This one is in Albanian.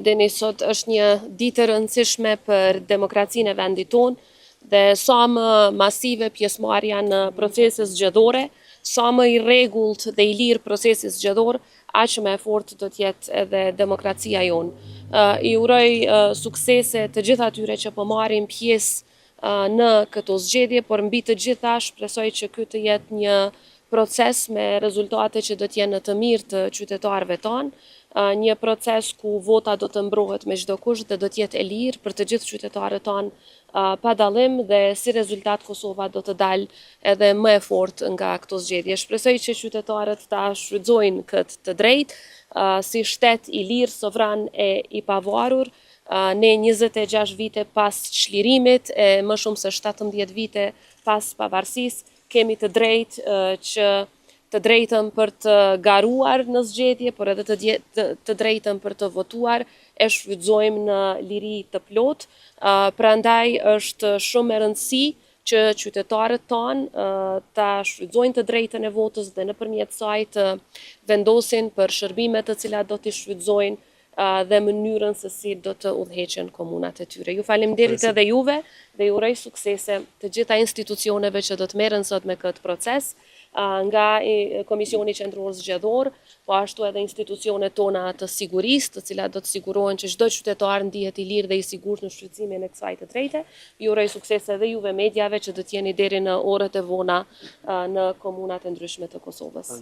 Deni sot është një ditë e rëndësishme për demokracinë e vendit tonë dhe sa më masive pjesëmarrja në procese zgjedhore, sa më i rregullt dhe i lirë procesi zgjedhor, aq më e fortë do të jetë edhe demokracia jonë. I uroj suksese të gjithë atyre që po marrin pjesë në këto zgjedhje, por mbi të gjitha shpresoj që ky të jetë një proces me rezultate që do të jenë në të mirë të qytetarëve tanë, një proces ku vota do të mbrohet me çdo kush dhe do të jetë e lirë për të gjithë qytetarët tanë pa dallim dhe si rezultat Kosova do të dalë edhe më e fortë nga këto zgjedhje. Shpresoj që qytetarët ta shfrytëzojnë këtë të drejtë si shtet i lirë, sovran e i pavarur. Ne 26 vite pas çlirimit e më shumë se 17 vite pas pavarësisë kemi të drejtën për të garuar në zgjedhje, por edhe të drejtën për të votuar, e shfrytëzojmë në liri të plotë. Prandaj është shumë e rëndësishme që qytetarët tanë ta shfrytëzojnë të drejtën e votës dhe nëpërmjet saj të vendosin për shërbimet të cilat do t'i shfrytëzojnë dhe mënyrën se si do të udhëheqen komunat e tyre. Ju faleminderit edhe juve dhe ju uroj suksese të gjitha institucioneve që do të merren sot me këtë proces, nga Komisioni Qendror Zgjedhor, po ashtu edhe institucionet tona të sigurisë, të cilat do të sigurohen që çdo qytetar ndihet i lirë dhe i sigurt në shfrytëzimin e kësaj të drejte. Ju uroj suksese edhe juve mediave që do të jeni deri në orët e vona në komunat e ndryshme të Kosovës.